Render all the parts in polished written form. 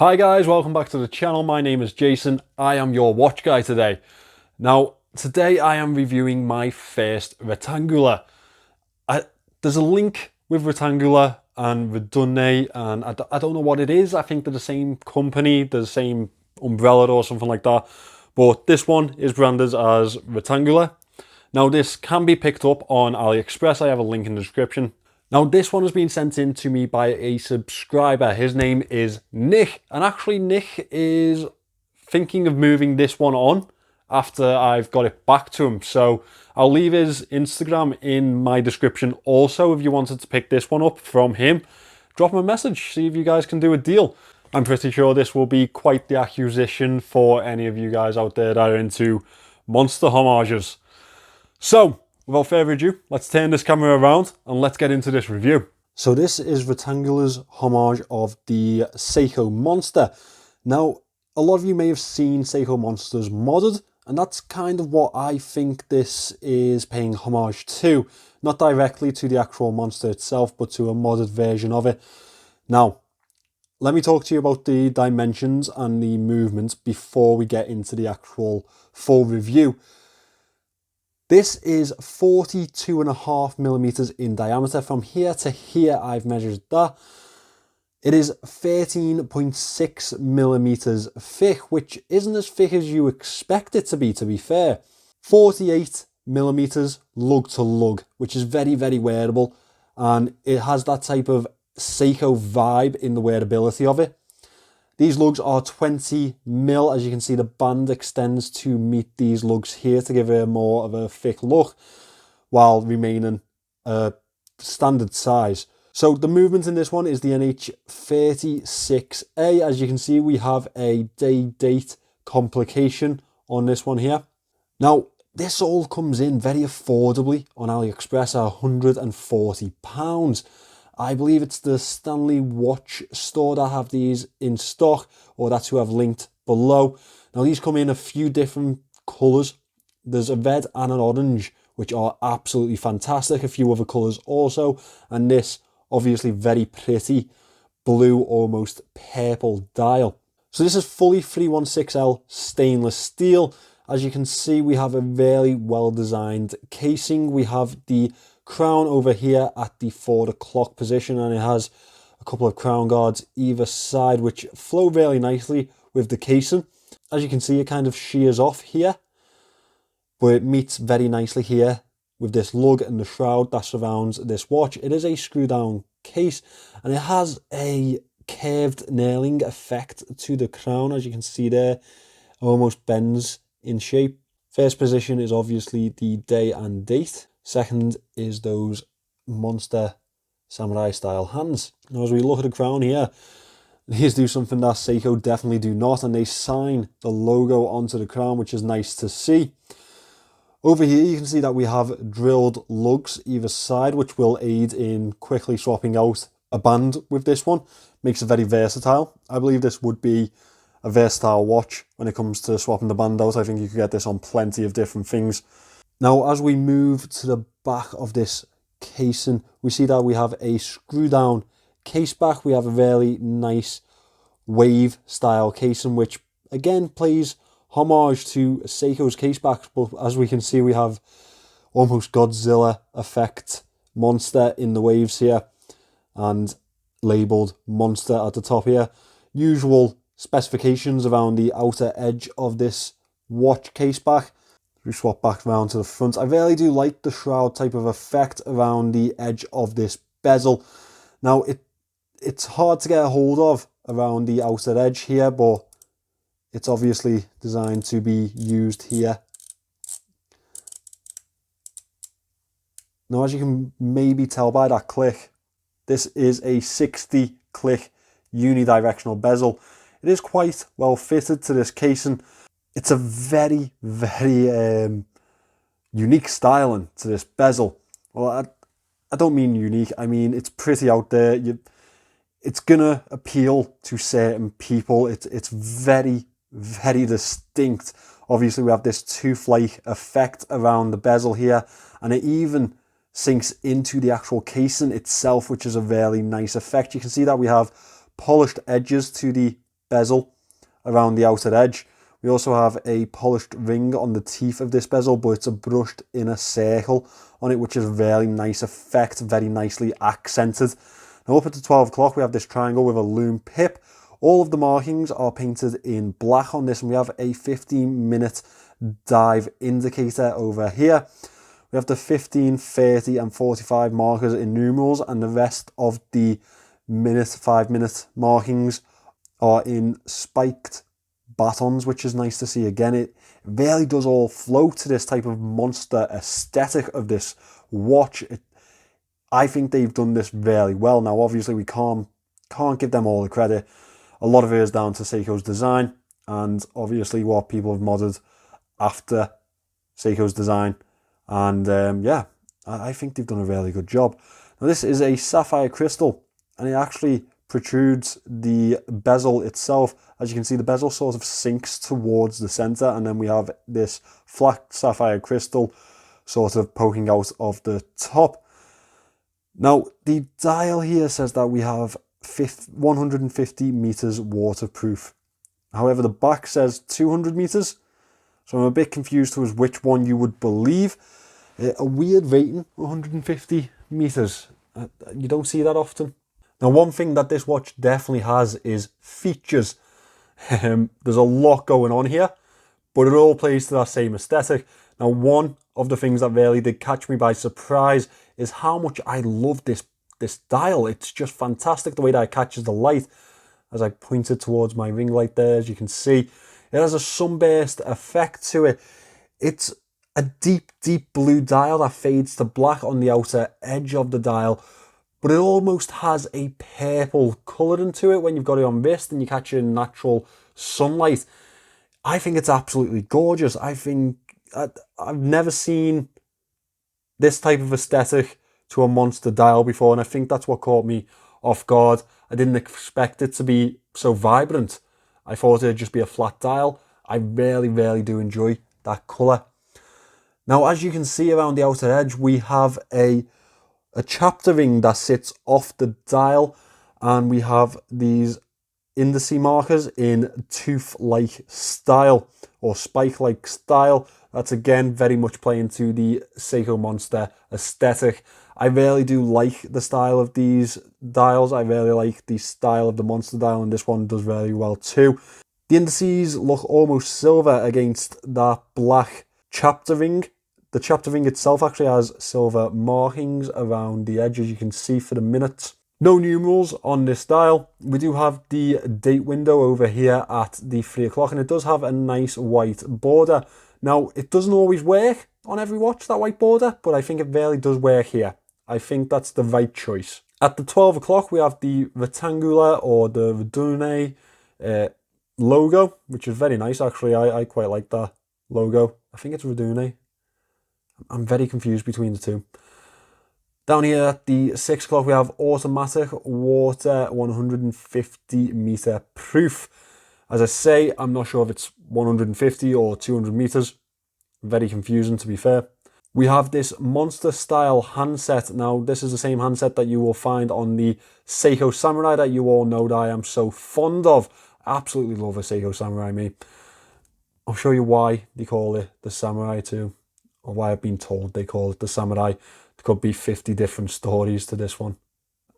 Hi guys, welcome back to the channel. My name is Jason. I am your watch guy today. Now, today I am reviewing my first Retangula. There's a link with Retangula and Redunne, and I don't know what it is. I think they're the same company, they're the same umbrella or something like that. But this one is branded as Retangula. Now, this can be picked up on Aliexpress. I have a link in the description. Now, this one has been sent in to me by a subscriber. His name is Nick, and actually Nick is thinking of moving this one on after I've got it back to him. So I'll leave his Instagram in my description also if you wanted to pick this one up from him. Drop him a message, see if you guys can do a deal. I'm pretty sure this will be quite the acquisition for any of you guys out there that are into monster homages. So, without further ado, let's turn this camera around and let's get into this review. So this is Retangula's homage of the Seiko Monster. Now, a lot of you may have seen Seiko Monsters modded, and that's kind of what I think this is paying homage to. Not directly to the actual monster itself, but to a modded version of it. Now, let me talk to you about the dimensions and the movements before we get into the actual full review. This is 42.5 millimeters in diameter. From here to here, I've measured that. It is 13.6 millimeters thick, which isn't as thick as you expect it to be fair. 48 millimeters lug to lug, which is very, very wearable. And it has that type of Seiko vibe in the wearability of it. These lugs are 20 mil. As you can see, the band extends to meet these lugs here to give it more of a thick look while remaining a standard size. So the movement in this one is the NH36A. As you can see, we have a day-date complication on this one here. Now, this all comes in very affordably on AliExpress at £140. I believe it's the Stanley Watch store that have these in stock, or that's who I've linked below. Now, these come in a few different colours. There's a red and an orange, which are absolutely fantastic. A few other colours also. And this, obviously, very pretty blue, almost purple dial. So this is fully 316L stainless steel. As you can see, we have a very well-designed casing. We have the crown over here at the 4 o'clock position, and it has a couple of crown guards either side which flow really nicely with the casing. As you can see, it kind of shears off here, but it meets very nicely here with this lug and the shroud that surrounds this watch. It is a screw down case, and it has a curved nailing effect to the crown. As you can see there, it almost bends in shape. First position is obviously the day and date. Second is those monster samurai style hands. Now, as we look at the crown here, these do something that Seiko definitely do not, and they sign the logo onto the crown, which is nice to see. Over here you can see that we have drilled lugs either side, which will aid in quickly swapping out a band with this one. Makes it very versatile. I believe this would be a versatile watch when it comes to swapping the band out. I think you could get this on plenty of different things. Now, as we move to the back of this casing, we see that we have a screw down case back. We have a very nice wave style casing, which again plays homage to Seiko's case backs. But as we can see, we have almost Godzilla effect monster in the waves here and labeled monster at the top here. Usual specifications around the outer edge of this watch case back. We swap back around to the front. I really do like the shroud type of effect around the edge of this bezel. Now, it's hard to get a hold of around the outer edge here, but it's obviously designed to be used here. Now, as you can maybe tell by that click, this is a 60 click unidirectional bezel. It is quite well fitted to this casing. It's a very, very unique styling to this bezel. Well, I don't mean unique, I mean it's pretty out there. It's gonna appeal to certain people. It's very, very distinct. Obviously, we have this tooth-like effect around the bezel here, and it even sinks into the actual casing itself, which is a very nice effect. You can see that we have polished edges to the bezel around the outer edge. We also have a polished ring on the teeth of this bezel, but it's a brushed inner circle on it, which is a very nice effect, very nicely accented. Now up at the 12 o'clock, we have this triangle with a Loom pip. All of the markings are painted in black on this, and we have a 15-minute dive indicator over here. We have the 15, 30 and 45 markers in numerals, and the rest of the 5-minute markings are in spiked batons, which is nice to see. Again, it really does all flow to this type of monster aesthetic of this watch. I think they've done this really well. Now, obviously, we can't give them all the credit. A lot of it is down to Seiko's design, and obviously what people have modded after Seiko's design. And yeah, I think they've done a really good job. Now, this is a sapphire crystal, and it actually protrudes the bezel itself. As you can see, the bezel sort of sinks towards the center, and then we have this flat sapphire crystal sort of poking out of the top. Now, the dial here says that we have 150 meters waterproof. However, the back says 200 meters, so I'm a bit confused as which one you would believe. A weird rating, 150 meters. You don't see that often. Now, one thing that this watch definitely has is features. There's a lot going on here, but it all plays to that same aesthetic. Now, one of the things that really did catch me by surprise is how much I love this dial. It's just fantastic the way that it catches the light. As I pointed towards my ring light there, as you can see, it has a sunburst effect to it. It's a deep, deep blue dial that fades to black on the outer edge of the dial, but it almost has a purple colouring to it when you've got it on wrist and you catch it in natural sunlight. I think it's absolutely gorgeous. I think I've never seen this type of aesthetic to a monster dial before, and I think that's what caught me off guard. I didn't expect it to be so vibrant. I thought it'd just be a flat dial. I really, really do enjoy that colour. Now, as you can see around the outer edge, we have a chapter ring that sits off the dial, and we have these indice markers in tooth-like style or spike-like style. That's again very much playing to the Seiko Monster aesthetic. I really do like the style of these dials. I really like the style of the Monster dial, and this one does very well too. The indices look almost silver against that black chapter ring. The chapter ring itself actually has silver markings around the edges, you can see for the minutes. No numerals on this dial. We do have the date window over here at the 3 o'clock, and it does have a nice white border. Now, it doesn't always work on every watch, that white border, but I think it really does work here. I think that's the right choice. At the 12 o'clock, we have the Retangula or the Redune logo, which is very nice actually. I quite like that logo. I think it's Redune. I'm very confused between the two. Down here at the 6 o'clock, we have automatic water 150 meter proof. As I say, I'm not sure if it's 150 or 200 meters. Very confusing, to be fair. We have this monster style handset. Now, this is the same handset that you will find on the Seiko Samurai that you all know that I am so fond of. I absolutely love a Seiko Samurai, me. I'll show you why they call it the Samurai too, or why I've been told they call it the Samurai. There could be 50 different stories to this one.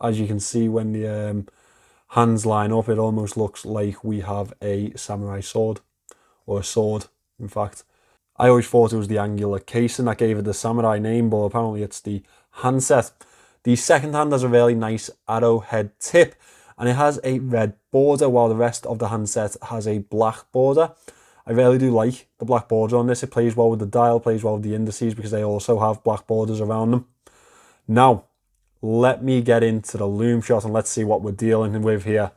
As you can see, when the hands line up, it almost looks like we have a samurai sword, or a sword, in fact. I always thought it was the angular casing that gave it the samurai name, but apparently it's the handset. The second hand has a really nice arrowhead tip, and it has a red border, while the rest of the handset has a black border. I really do like the black border on this. It plays well with the dial, plays well with the indices, because they also have black borders around them. Now, let me get into the Loom shot and let's see what we're dealing with here.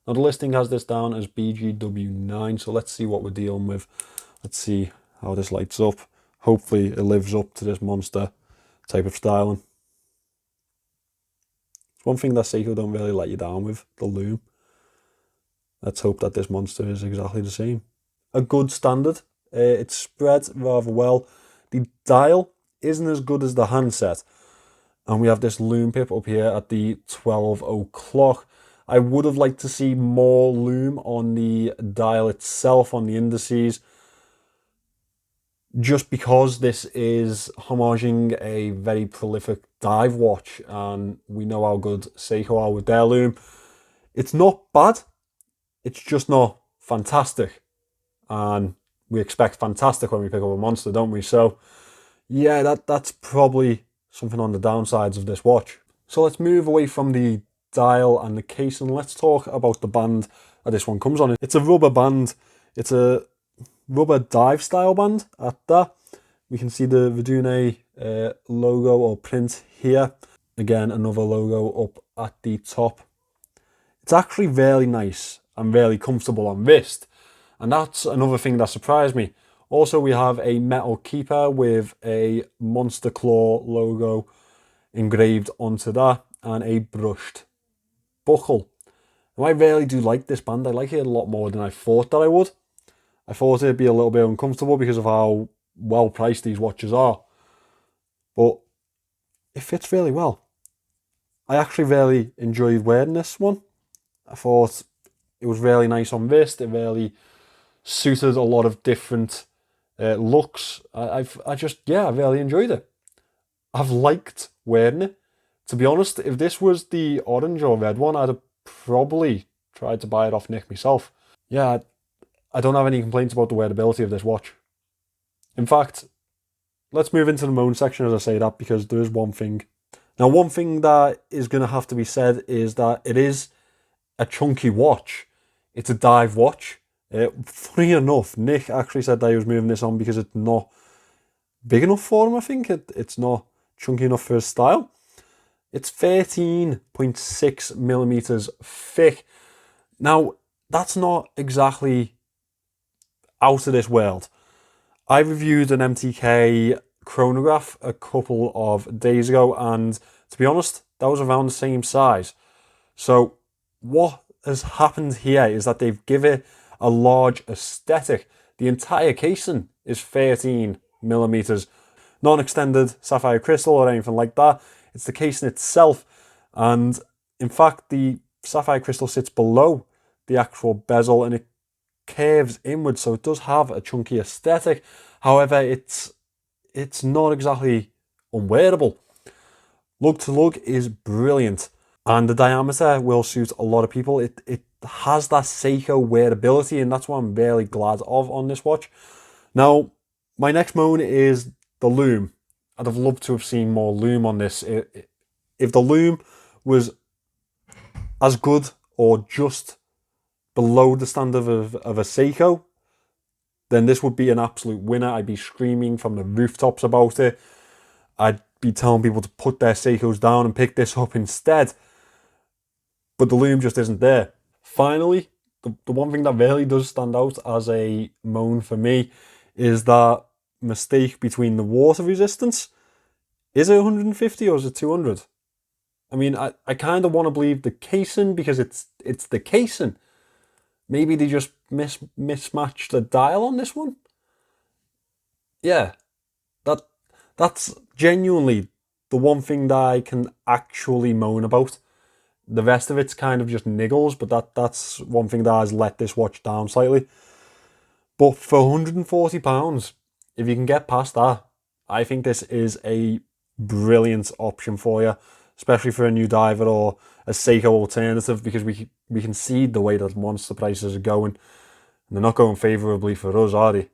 Now, the listing has this down as BGW9, so let's see what we're dealing with. Let's see how this lights up. Hopefully it lives up to this monster type of styling. It's one thing that Seiko don't really let you down with, the Loom. Let's hope that this monster is exactly the same. A good standard. It's spread rather well. The dial isn't as good as the handset. And we have this Loom pip up here at the 12 o'clock. I would have liked to see more Loom on the dial itself, on the indices, just because this is homaging a very prolific dive watch, and we know how good Seiko are with their Loom. It's not bad, it's just not fantastic, and we expect fantastic when we pick up a monster, don't we? So yeah, that's probably something on the downsides of this watch. So let's move away from the dial and the case, and let's talk about the band that this one comes on. It's a rubber band. It's a rubber dive style band at that. We can see the Verdune logo or print here. Again, another logo up at the top. It's actually really nice and really comfortable on wrist, and that's another thing that surprised me. Also, we have a metal keeper with a Monster Claw logo engraved onto that, and a brushed buckle. Now, I really do like this band. I like it a lot more than I thought that I would. I thought it'd be a little bit uncomfortable because of how well priced these watches are, but it fits really well. I actually really enjoyed wearing this one. I thought it was really nice on wrist. It really suited a lot of different looks. I really enjoyed it. I've liked wearing it. To be honest, if this was the orange or red one, I'd have probably tried to buy it off Nick myself. Yeah, I don't have any complaints about the wearability of this watch. In fact, let's move into the moan section as I say that, because there is one thing. Now, one thing that is going to have to be said is that it is a chunky watch. It's a dive watch. Funny enough, Nick actually said that he was moving this on because it's not big enough for him, I think. It's not chunky enough for his style. It's 13.6 millimeters thick. Now, that's not exactly out of this world. I reviewed an MTK chronograph a couple of days ago, and to be honest, that was around the same size. So what has happened here is that they've given it a large aesthetic. The entire casing is 13 millimeters, not an extended sapphire crystal or anything like that. It's the casing itself, and in fact the sapphire crystal sits below the actual bezel and it curves inwards, so it does have a chunky aesthetic. However, it's not exactly unwearable. Lug to lug is brilliant, and the diameter will suit a lot of people. It has that Seiko wearability, and that's what I'm really glad of on this watch. Now, my next moan is the Loom. I'd have loved to have seen more Loom on this. If the Loom was as good or just below the standard of a Seiko, then this would be an absolute winner. I'd be screaming from the rooftops about it. I'd be telling people to put their Seikos down and pick this up instead. But the Loom just isn't there. Finally, the one thing that really does stand out as a moan for me is that mistake between the water resistance. Is it 150 or is it 200? I mean, I kind of want to believe the casing because it's the casing. Maybe they just mismatched the dial on this one. Yeah, that's genuinely the one thing that I can actually moan about. The rest of it's kind of just niggles, but that's one thing that has let this watch down slightly. But for £140, if you can get past that, I think this is a brilliant option for you, especially for a new diver or a Seiko alternative, because we can see the way that monster prices are going, and they're not going favourably for us, are they?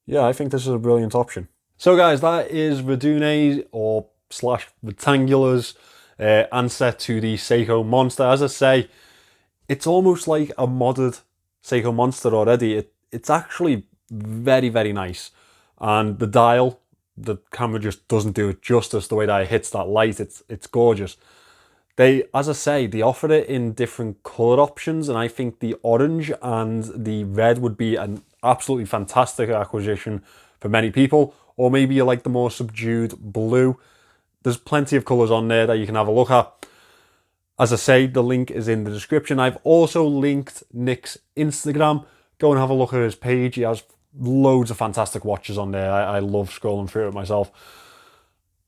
Yeah, I think this is a brilliant option. So guys, that is Verdune or slash Retangula's answer to the Seiko Monster. As I say, it's almost like a modded Seiko Monster already. It's actually very, very nice. And the dial, the camera just doesn't do it justice the way that it hits that light. It's gorgeous. They, as I say, they offer it in different colour options, and I think the orange and the red would be an absolutely fantastic acquisition for many people. Or maybe you like the more subdued blue. There's plenty of colours on there that you can have a look at. As I say, the link is in the description. I've also linked Nick's Instagram. Go and have a look at his page. He has loads of fantastic watches on there. I love scrolling through it myself.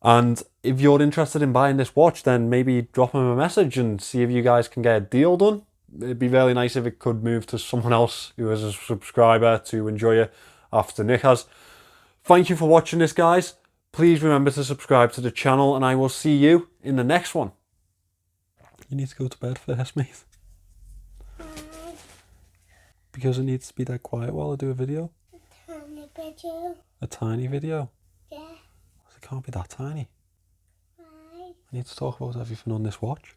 And if you're interested in buying this watch, then maybe drop them a message and see if you guys can get a deal done. It'd be really nice if it could move to someone else who is a subscriber to enjoy it after Nick has. Thank you for watching this, guys. Please remember to subscribe to the channel, and I will see you in the next one. You need to go to bed first, mate. Because it needs to be that quiet while I do a video. A tiny video. A tiny video? Yeah. It can't be that tiny. Why? I need to talk about everything on this watch.